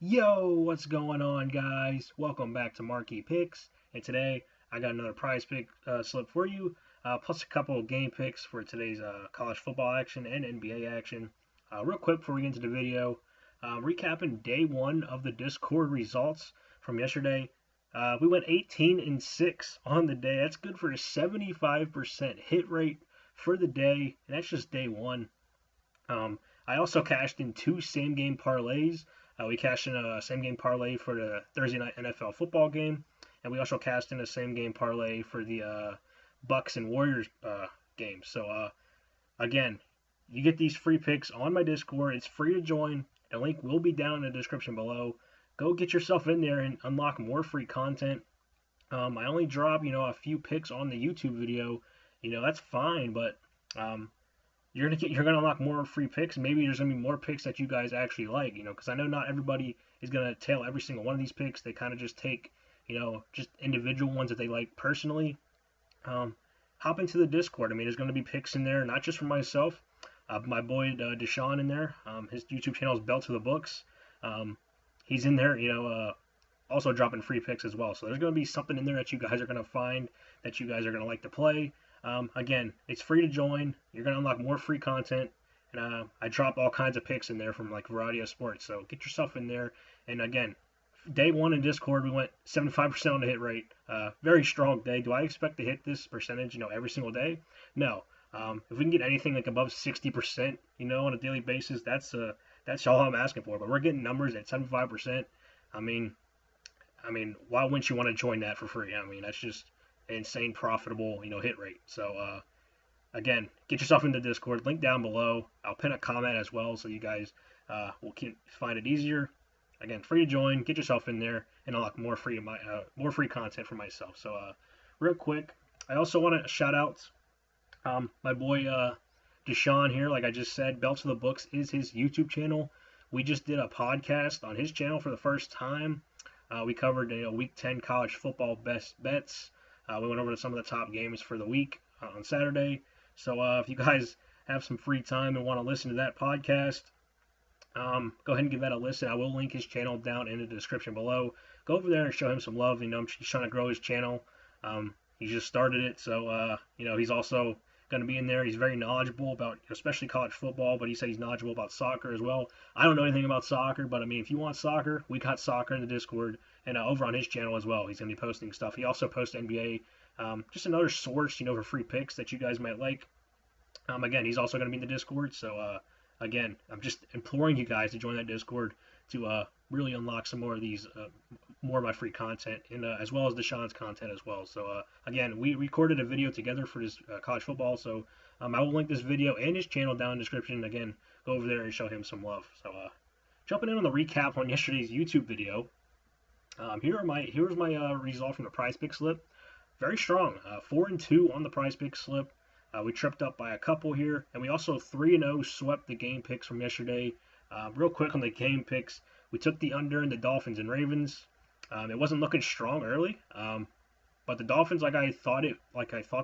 Yo, what's going on, guys? Welcome back to Marky Picks. And today I got another prize pick slip for you, plus a couple of game picks for today's college football action and NBA action. Real quick before we get into the video, recapping day one of the Discord results from yesterday. We went 18-6 on the day. That's good for a 75% hit rate for the day, and that's just day one. I also cashed in two same game parlays. We cashed in a same game parlay for the Thursday night NFL football game, and we also cashed in a same game parlay for the Bucks and Warriors game. So again, you get these free picks on my Discord. It's free to join. The link will be down in the description below. Go get yourself in there and unlock more free content. I only drop a few picks on the YouTube video. That's fine, but you're gonna unlock more free picks. Maybe there's gonna be more picks that you guys actually like, because I know not everybody is gonna tail every single one of these picks. They kind of just take, just individual ones that they like personally. Hop into the Discord. I mean, there's gonna be picks in there, not just for myself. My boy Deshaun in there. His YouTube channel is Bell to the Books. He's in there, also dropping free picks as well. So there's gonna be something in there that you guys are gonna find that you guys are gonna like to play. Again, it's free to join. You're going to unlock more free content. And I drop all kinds of picks in there from like variety of sports. So get yourself in there. And again, day one in Discord, we went 75% on the hit rate. Very strong day. Do I expect to hit this percentage, every single day? No. If we can get anything like above 60%, on a daily basis, that's all I'm asking for. But we're getting numbers at 75%. I mean, why wouldn't you want to join that for free? I mean, that's just insane profitable hit rate. So again, get yourself into Discord, link down below. I'll pin a comment as well so you guys will find it easier. Again, free to join, get yourself in there and unlock more free content for myself. So real quick, I also want to shout out my boy Deshaun here. Like I just said, Bell to the Books is his YouTube channel. We just did a podcast on his channel for the first time. We covered week 10 college football best bets. We went over to some of the top games for the week on Saturday. So if you guys have some free time and want to listen to that podcast, go ahead and give that a listen. I will link his channel down in the description below. Go over there and show him some love. He's trying to grow his channel. He just started it, so he's also going to be in there. He's very knowledgeable about, especially college football, but he said he's knowledgeable about soccer as well. I don't know anything about soccer, but I mean, if you want soccer, we got soccer in the Discord and over on his channel as well. He's going to be posting stuff. He also posts NBA. Just another source, for free picks that you guys might like. Again, he's also going to be in the Discord. So, again, I'm just imploring you guys to join that Discord to really unlock some more of these, more of my free content, and as well as Deshaun's content as well. So, again, we recorded a video together for this college football. So, I will link this video and his channel down in the description. Again, go over there and show him some love. So, jumping in on the recap on yesterday's YouTube video. Here's my result from the PrizePicks slip. Very strong. 4-2 on the PrizePicks slip. We tripped up by a couple here, and we also 3-0 swept the game picks from yesterday. Real quick on the game picks, we took the under in the Dolphins and Ravens. It wasn't looking strong early, but the Dolphins, like I thought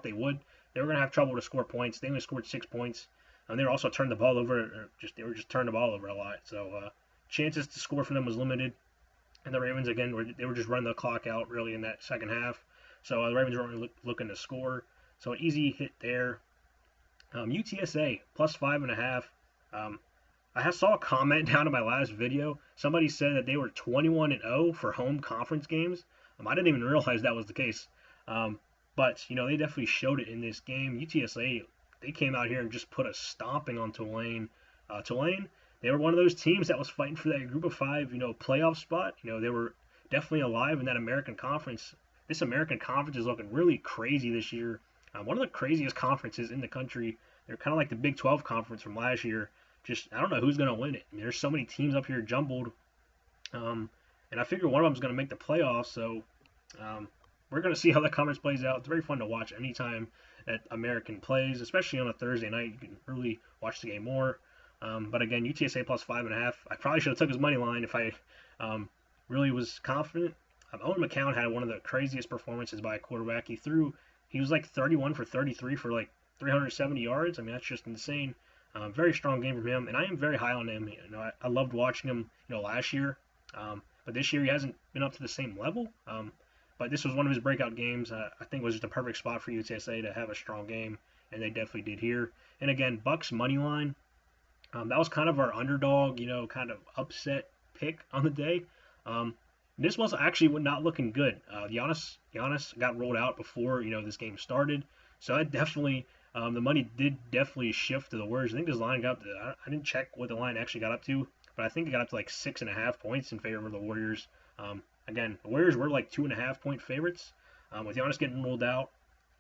they would, they were gonna have trouble to score points. They only scored 6 points, and they were also turning the ball over. They were just turning the ball over a lot. So chances to score for them was limited. And the Ravens, again, they were just running the clock out really in that second half. So the Ravens weren't really looking to score. So an easy hit there. UTSA, plus 5.5. I saw a comment down in my last video. Somebody said that they were 21-0 for home conference games. I didn't even realize that was the case. But, they definitely showed it in this game. UTSA, they came out here and just put a stomping on Tulane. Tulane, they were one of those teams that was fighting for that group of 5, playoff spot. They were definitely alive in that American Conference. This American Conference is looking really crazy this year. One of the craziest conferences in the country. They're kind of like the Big 12 conference from last year. I don't know who's going to win it. I mean, there's so many teams up here jumbled. And I figure one of them is going to make the playoffs. So we're going to see how that conference plays out. It's very fun to watch anytime that American plays, especially on a Thursday night. You can really watch the game more. But again, UTSA plus 5.5. I probably should have took his money line if I really was confident. Owen McCown had one of the craziest performances by a quarterback. He was like 31 for 33 for like 370 yards. I mean, that's just insane. Very strong game from him, and I am very high on him. I loved watching him, last year. But this year he hasn't been up to the same level. But this was one of his breakout games. I think it was just a perfect spot for UTSA to have a strong game, and they definitely did here. And again, Bucks money line. That was kind of our underdog, kind of upset pick on the day. This was actually not looking good. Giannis got rolled out before this game started, so that definitely the money did definitely shift to the Warriors. I think this line got up to, I didn't check what the line actually got up to, but I think it got up to like 6.5 points in favor of the Warriors. Again, the Warriors were like 2.5 point favorites. With Giannis getting rolled out,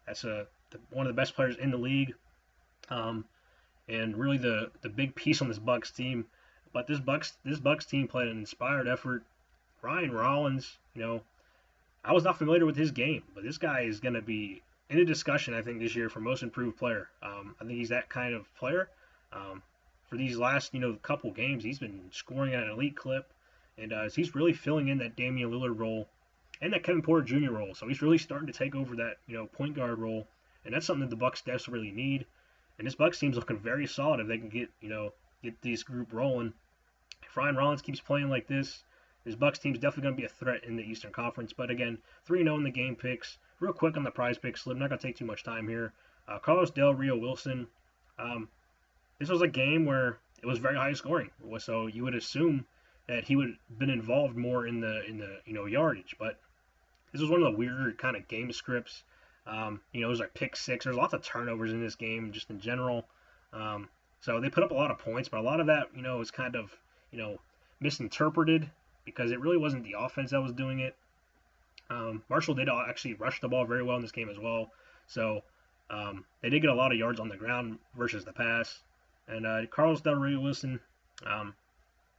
that's one of the best players in the league. And really the big piece on this Bucks team. But this Bucks team played an inspired effort. Ryan Rollins, I was not familiar with his game, but this guy is going to be in a discussion, I think, this year for most improved player. I think he's that kind of player. For these last, couple games, he's been scoring at an elite clip, and he's really filling in that Damian Lillard role and that Kevin Porter Jr. role. So he's really starting to take over that, point guard role, and that's something that the Bucks desperately need. And this Bucks team's looking very solid if they can get this group rolling. If Ryan Rollins keeps playing like this Bucks team's definitely going to be a threat in the Eastern Conference. But again, 3-0 in the game picks. Real quick on the PrizePicks slip. Not going to take too much time here. Carlos Del Rio Wilson. This was a game where it was very high scoring. So you would assume that he would have been involved more in the yardage. But this was one of the weird kind of game scripts. It was like pick six. There's lots of turnovers in this game just in general. So they put up a lot of points, but a lot of that, was kind of, misinterpreted because it really wasn't the offense that was doing it. Marshall did actually rush the ball very well in this game as well. So they did get a lot of yards on the ground versus the pass. And Carlos Del Rio Wilson,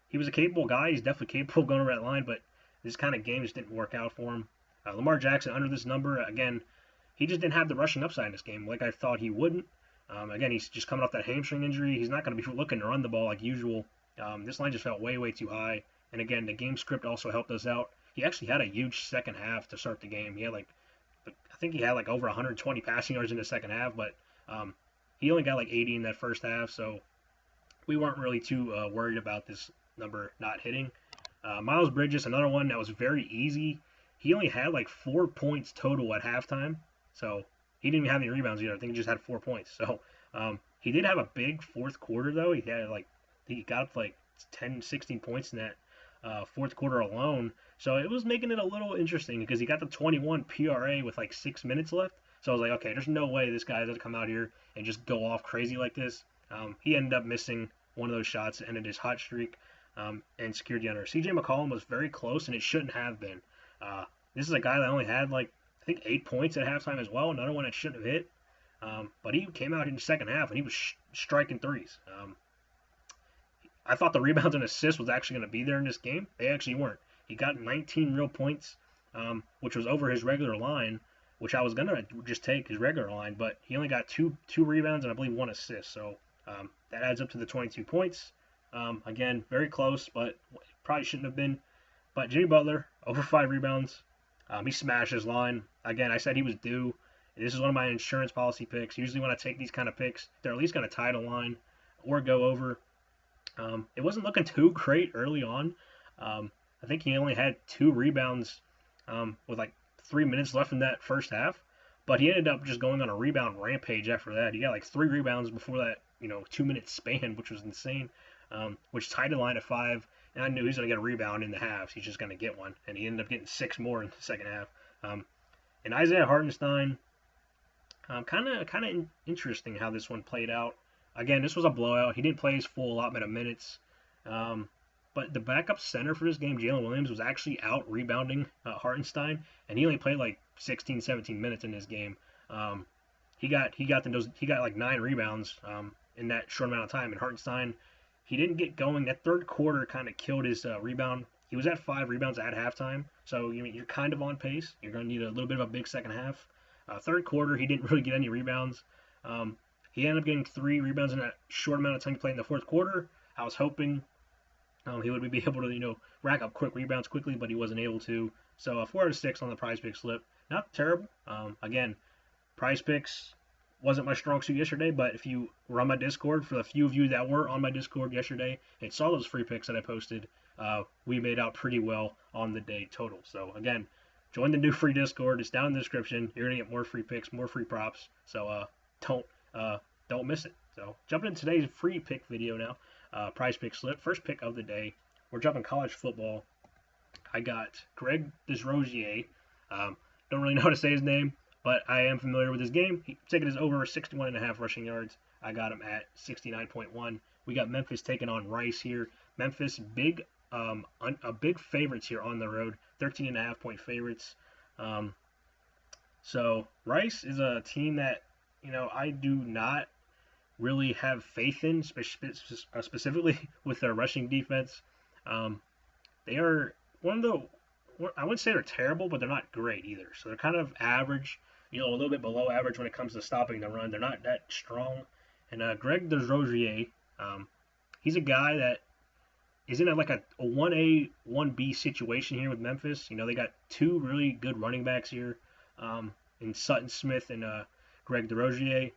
he was a capable guy. He's definitely capable of going over that line, but this kind of game just didn't work out for him. Lamar Jackson under this number, again, he just didn't have the rushing upside in this game like I thought he wouldn't. Again, he's just coming off that hamstring injury. He's not going to be looking to run the ball like usual. This line just felt way, way too high. And again, the game script also helped us out. He actually had a huge second half to start the game. I think he had over 120 passing yards in the second half, but he only got 80 in that first half. So we weren't really too worried about this number not hitting. Miles Bridges, another one that was very easy. He only had 4 points total at halftime. So he didn't even have any rebounds either. I think he just had 4 points. So he did have a big fourth quarter though. He had he got up 10, 16 points in that fourth quarter alone. So it was making it a little interesting because he got the 21 PRA with 6 minutes left. So I was like, okay, there's no way this guy's going to come out here and just go off crazy like this. He ended up missing one of those shots, ended his hot streak, and secured the under. CJ McCollum was very close, and it shouldn't have been. This is a guy that only had I think 8 points at halftime as well. Another one that shouldn't have hit. But he came out in the second half, and he was striking threes. I thought the rebounds and assists was actually going to be there in this game. They actually weren't. He got 19 real points, which was over his regular line, which I was going to just take his regular line, but he only got two rebounds and I believe 1 assist. So that adds up to the 22 points. Again, very close, but probably shouldn't have been. But Jimmy Butler, over 5 rebounds. He smashed his line. Again, I said he was due. This is one of my insurance policy picks. Usually when I take these kind of picks, they're at least going to tie the line or go over. It wasn't looking too great early on. I think he only had 2 rebounds with 3 minutes left in that first half. But he ended up just going on a rebound rampage after that. He got 3 rebounds before that 2-minute span, which was insane, which tied the line at 5. And I knew he was going to get a rebound in the halves. He's just going to get one. And he ended up getting 6 more in the second half. And Isaiah Hartenstein, kind of interesting how this one played out. Again, this was a blowout. He didn't play his full allotment of minutes. But the backup center for this game, Jalen Williams, was actually out rebounding Hartenstein, and he only played 16, 17 minutes in this game. He got 9 rebounds in that short amount of time, and Hartenstein, he didn't get going. That third quarter kind of killed his rebound. He was at 5 rebounds at halftime, so you're kind of on pace. You're going to need a little bit of a big second half. Third quarter, he didn't really get any rebounds. He ended up getting 3 rebounds in that short amount of time he played in the fourth quarter. I was hoping he would be able to, rack up quick rebounds quickly, but he wasn't able to. So 4 out of 6 on the PrizePicks slip. Not terrible. Again, PrizePicks, wasn't my strong suit yesterday, but if you were on my Discord, for the few of you that were on my Discord yesterday and saw those free picks that I posted, we made out pretty well on the day total. So again, join the new free Discord. It's down in the description. You're gonna get more free picks, more free props. So don't don't miss it. So jumping into today's free pick video now. Prize pick slip. First pick of the day. We're jumping college football. I got Greg Desrosiers. Don't really know how to say his name, but I am familiar with his game. He's taking his over 61.5 rushing yards. I got him at 69.1. We got Memphis taking on Rice here. Memphis big favorites here on the road. 13.5 point favorites. So Rice is a team that I do not really have faith in, specifically with their rushing defense. They are one of the, I wouldn't say they're terrible, but they're not great either. So they're kind of average, a little bit below average when it comes to stopping the run. They're not that strong. And Greg Desrosiers, he's a guy that is in like a 1A, 1B situation here with Memphis. They got two really good running backs here, in Sutton Smith and Greg Desrosiers.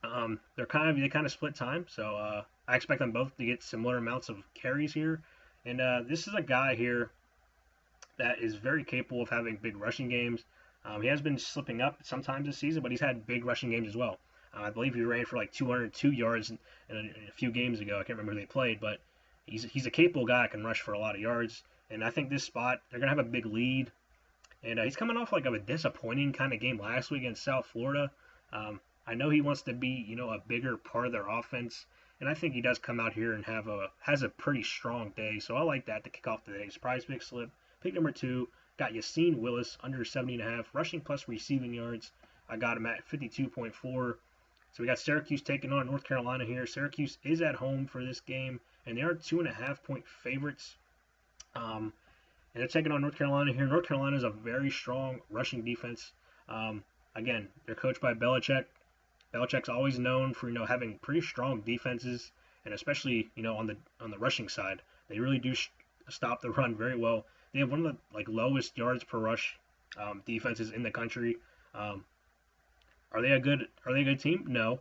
They kind of split time, so I expect them both to get similar amounts of carries here. And this is a guy here that is very capable of having big rushing games. He has been slipping up sometimes this season, but he's had big rushing games as well. I believe he ran for like 202 yards in a few games ago. I can't remember who they played, but he's a capable guy that can rush for a lot of yards. And I think this spot, they're going to have a big lead. And he's coming off like of a disappointing kind of game last week against South Florida. I know he wants to be, a bigger part of their offense. And I think he does come out here and has a pretty strong day. So I like that to kick off today's prize pick slip. Pick number 2, got Yassine Willis, under 70.5, rushing plus receiving yards. I got him at 52.4. So we got Syracuse taking on North Carolina here. Syracuse is at home for this game, and they are 2.5 point favorites. And they're taking on North Carolina here. North Carolina is a very strong rushing defense. Again, they're coached by Belichick. Belichick's always known for having pretty strong defenses, and especially on the rushing side, they really do stop the run very well. They have one of the lowest yards per rush defenses in the country. Are they a good team? No,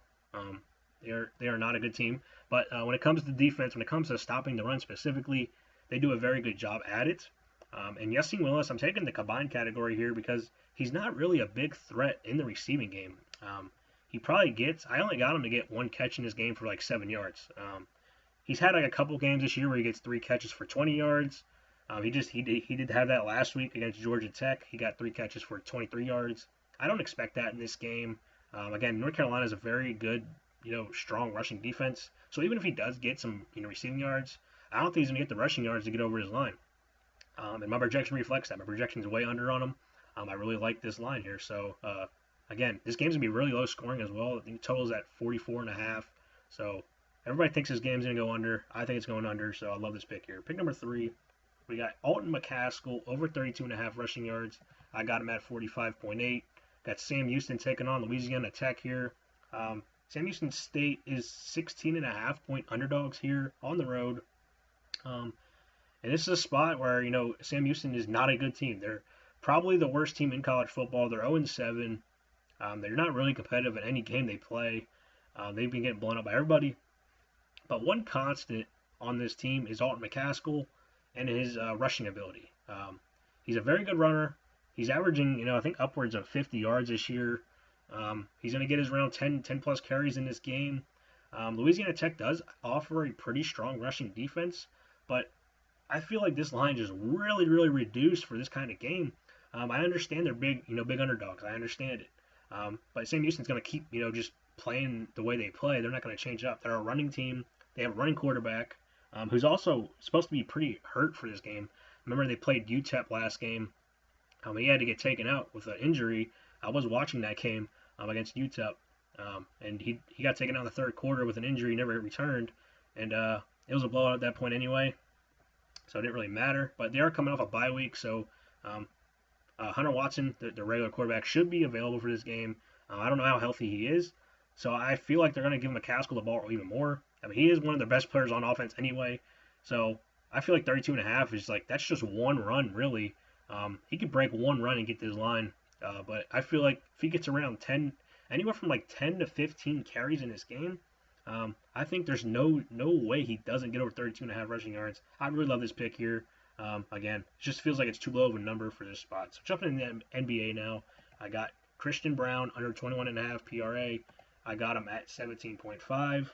they are not a good team. But when it comes to defense, when it comes to stopping the run specifically, they do a very good job at it. And Yassine Willis, I'm taking the combined category here because he's not really a big threat in the receiving game. I only got him to get one catch in his game for 7 yards. He's had a couple games this year where he gets 3 catches for 20 yards. He did have that last week against Georgia Tech. He got 3 catches for 23 yards. I don't expect that in this game. Again, North Carolina is a very good, strong rushing defense. So even if he does get some, receiving yards, I don't think he's going to get the rushing yards to get over his line. And my projection reflects that. My projection is way under on him. I really like this line here. So, again, this game's going to be really low scoring as well. The total is at 44.5. So everybody thinks this game's going to go under. I think it's going under, so I love this pick here. Pick number 3, we got Alton McCaskill, over 32.5 rushing yards. I got him at 45.8. Got Sam Houston taking on Louisiana Tech here. Sam Houston State is 16.5 point underdogs here on the road. And this is a spot where, Sam Houston is not a good team. They're probably the worst team in college football. They're 0-7. They're not really competitive in any game they play. They've been getting blown up by everybody. But one constant on this team is Alton McCaskill and his rushing ability. He's a very good runner. He's averaging, I think upwards of 50 yards this year. He's going to get his around 10 plus carries in this game. Louisiana Tech does offer a pretty strong rushing defense, but I feel like this line is really, really reduced for this kind of game. I understand they're big, big underdogs. I understand it. But Sam Houston's going to keep, just playing the way they play. They're not going to change up. They're a running team. They have a running quarterback who's also supposed to be pretty hurt for this game. Remember, they played UTEP last game. He had to get taken out with an injury. I was watching that game against UTEP, and he got taken out in the third quarter with an injury, never returned. And it was a blowout at that point anyway, so it didn't really matter. But they are coming off a bye week, so Hunter Watson, the regular quarterback, should be available for this game. I don't know how healthy he is, so I feel like they're going to give McCaskill the ball even more. He is one of the best players on offense anyway, so I feel like 32.5 is that's just one run, really. He could break one run and get this line, but I feel like if he gets around 10, anywhere from like 10 to 15 carries in this game. I think there's no way he doesn't get over 32.5 rushing yards. I really love this pick here. Again, it just feels like it's too low of a number for this spot. So jumping in the NBA now, I got Christian Brown under 21.5 PRA. I got him at 17.5.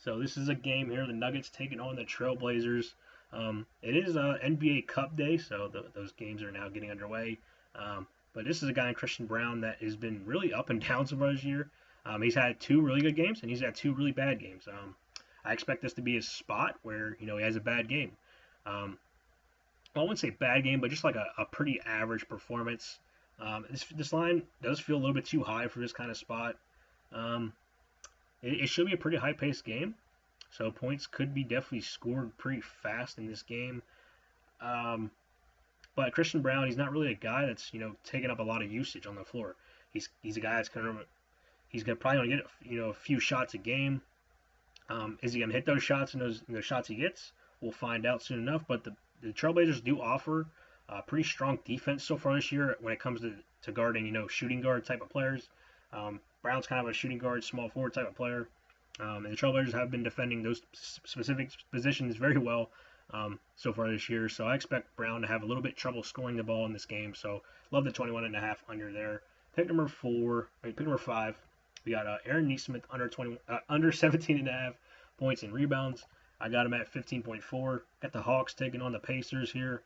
So this is a game here. The Nuggets taking on the Trailblazers. It is NBA Cup Day, so those games are now getting underway. But this is a guy in Christian Brown that has been really up and down so far this year. He's had 2 really good games, and he's had 2 really bad games. I expect this to be his spot where he has a bad game. I wouldn't say bad game, but just like a pretty average performance. This line does feel a little bit too high for this kind of spot. It should be a pretty high-paced game, so points could be definitely scored pretty fast in this game. But Christian Brown, he's not really a guy that's taking up a lot of usage on the floor. He's a guy that's he's probably gonna get a few shots a game. Is he gonna hit those shots and those shots he gets? We'll find out soon enough. But the Trailblazers do offer a pretty strong defense so far this year when it comes to guarding shooting guard type of players. Brown's kind of a shooting guard, small forward type of player. And the Trailblazers have been defending those specific positions very well so far this year. So I expect Brown to have a little bit trouble scoring the ball in this game. So love the 21.5 under there. Pick number 5. We got Aaron Nesmith under 17.5 points and rebounds. I got him at 15.4. Got the Hawks taking on the Pacers here.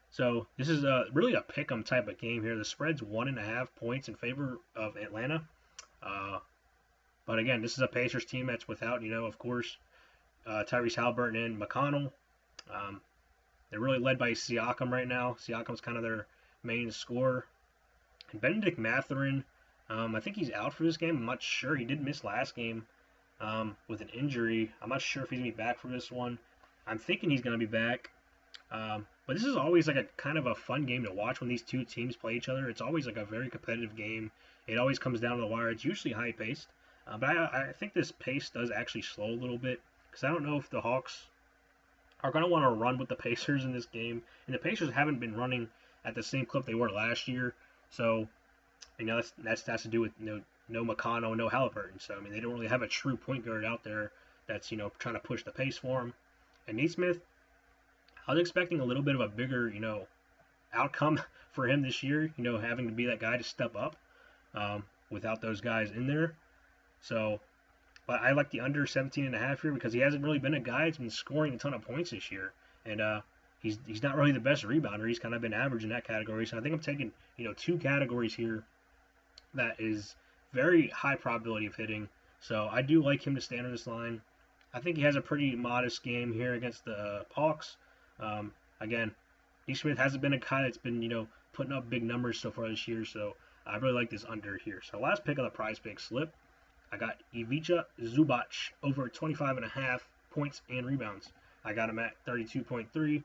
So this is really a pick'em type of game here. The spread's 1.5 points in favor of Atlanta. But again, this is a Pacers team that's without, of course, Tyrese Halliburton and McConnell. They're really led by Siakam right now. Siakam's kind of their main scorer. And Benedict Mathurin, I think he's out for this game. I'm not sure. He did miss last game with an injury. I'm not sure if he's going to be back for this one. I'm thinking he's going to be back. But this is always like a kind of a fun game to watch when these two teams play each other. It's always like a very competitive game. It always comes down to the wire. It's usually high paced. But I think this pace does actually slow a little bit because I don't know if the Hawks are going to want to run with the Pacers in this game. And the Pacers haven't been running at the same clip they were last year. So, that's to do with no McConnell, no Halliburton. So, they don't really have a true point guard out there that's, trying to push the pace for him. And Nesmith, I was expecting a little bit of a bigger, outcome for him this year, having to be that guy to step up without those guys in there. So, but I like the under 17.5 here because he hasn't really been a guy that's been scoring a ton of points this year. And he's not really the best rebounder. He's kind of been average in that category. So I think I'm taking, 2 categories here that is very high probability of hitting. So I do like him to stay under this line. I think he has a pretty modest game here against the Hawks. Again, Nesmith hasn't been a guy that's been, putting up big numbers so far this year. So I really like this under here. So last pick on the PrizePicks slip, I got Ivica Zubac over 25.5 points and rebounds. I got him at 32.3.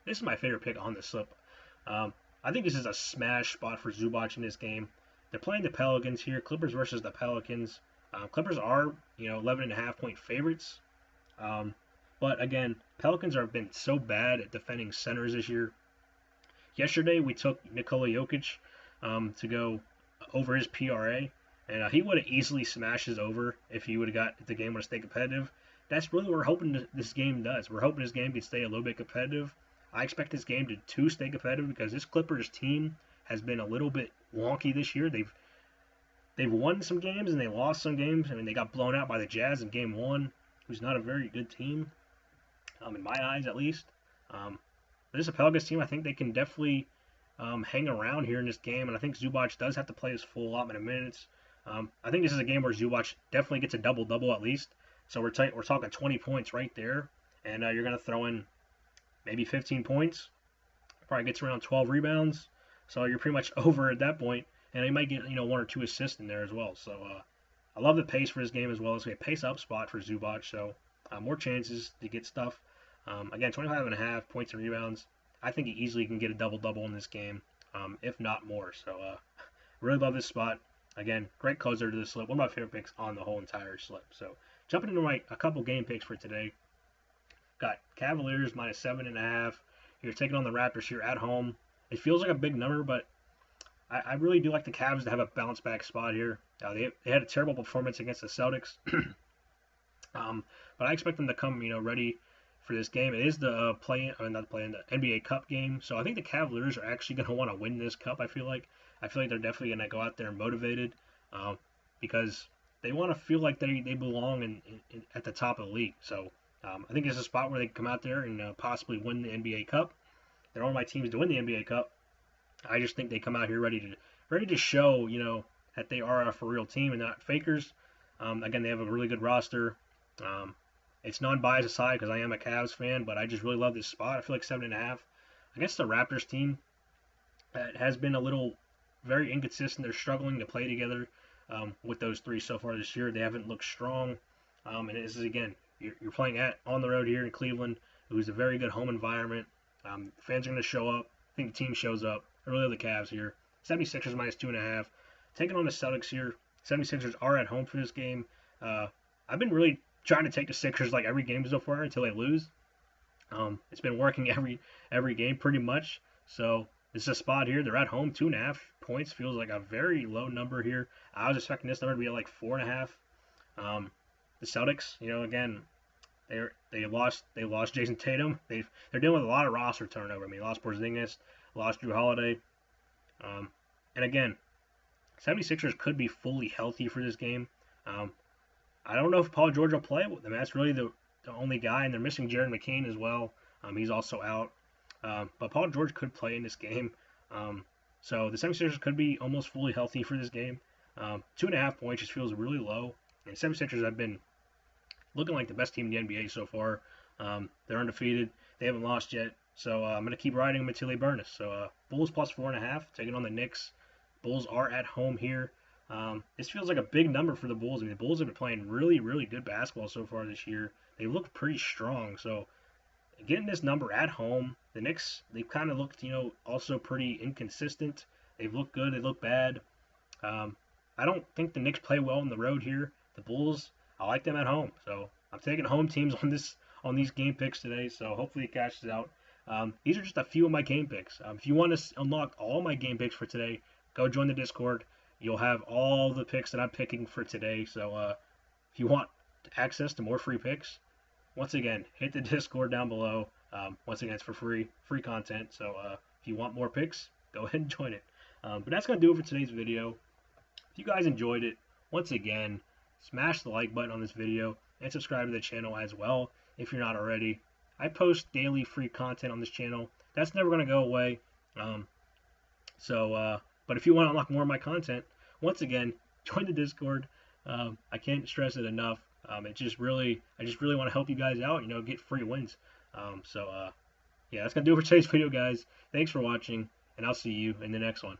This is my favorite pick on the slip. I think this is a smash spot for Zubac in this game. They're playing the Pelicans here. Clippers versus the Pelicans. Clippers are, 11.5 point favorites. But again, Pelicans have been so bad at defending centers this year. Yesterday, we took Nikola Jokic to go over his PRA. And he would have easily smashed his over if the game would have stayed competitive. That's really what we're hoping this game does. We're hoping this game can stay a little bit competitive. I expect this game to stay competitive because this Clippers team has been a little bit wonky this year. They've won some games and they lost some games. They got blown out by the Jazz in Game 1, who's not a very good team, in my eyes at least. But this is a Pelicans team. I think they can definitely hang around here in this game, and I think Zubac does have to play his full allotment of minutes. I think this is a game where Zubac definitely gets a double-double at least. So we're talking 20 points right there, and you're going to throw in maybe 15 points. Probably gets around 12 rebounds. So you're pretty much over at that point, and he might get 1 or 2 assists in there as well. So I love the pace for this game as well. It's a pace up spot for Zubac, so more chances to get stuff. Again, 25.5 points and rebounds. I think he easily can get a double-double in this game, if not more. So really love this spot. Again, great closer to the slip. One of my favorite picks on the whole entire slip. So jumping into a couple game picks for today. Got Cavaliers -7.5. You're taking on the Raptors here at home. It feels like a big number, but I really do like the Cavs to have a bounce back spot here. They had a terrible performance against the Celtics, but I expect them to come ready for this game. It is the not playing the NBA Cup game, so I think the Cavaliers are actually going to want to win this cup. I feel like they're definitely going to go out there and motivated, because they want to feel like they belong at the top of the league. So I think it's a spot where they can come out there and possibly win the NBA Cup. They're one of my teams to win the NBA Cup. I just think they come out here ready to show that they are a for real team and not fakers. Again, they have a really good roster. It's non-biased aside because I am a Cavs fan, but I just really love this spot. I feel like 7.5 against the Raptors team that has been very inconsistent. They're struggling to play together with those three so far this year. They haven't looked strong. And this is, again, you're playing on the road here in Cleveland, who's a very good home environment. Fans are going to show up. I think the team shows up. I really love the Cavs here. 76ers minus 2.5. Taking on the Celtics here. 76ers are at home for this game. I've been really trying to take the Sixers like every game so far until they lose. It's been working every game pretty much. So this is a spot here. They're at home. 2.5 points feels like a very low number here. I was expecting this number to be at like 4.5. The Celtics, again, they lost Jason Tatum. They're dealing with a lot of roster turnover. I mean, lost Porzingis, lost Drew Holiday. And again, 76ers could be fully healthy for this game. I don't know if Paul George will play. I mean, that's really the only guy, and they're missing Jared McCain as well. He's also out. But Paul George could play in this game. So the 76ers could be almost fully healthy for this game. 2.5 points just feels really low. And 76ers have been looking like the best team in the NBA so far. They're undefeated. They haven't lost yet. So I'm going to keep riding them until they burn us. So Bulls plus 4.5, taking on the Knicks. Bulls are at home here. This feels like a big number for the Bulls. I mean, the Bulls have been playing really, really good basketball so far this year. They look pretty strong. So getting this number at home, the Knicks, they've kind of looked, also pretty inconsistent. They've looked good. They look bad. I don't think the Knicks play well on the road here. The Bulls, I like them at home. So I'm taking home teams on these game picks today. So hopefully it cashes out. These are just a few of my game picks. If you want to unlock all my game picks for today, go join the Discord. You'll have all the picks that I'm picking for today. So if you want access to more free picks, once again, hit the Discord down below. Once again, it's for free content. So if you want more picks, go ahead and join it. But that's going to do it for today's video. If you guys enjoyed it, once again, smash the like button on this video and subscribe to the channel as well if you're not already. I post daily free content on this channel. That's never going to go away. But if you want to unlock more of my content, once again, join the Discord. I can't stress it enough. I just really want to help you guys out, get free wins. Yeah, that's going to do it for today's video, guys. Thanks for watching, and I'll see you in the next one.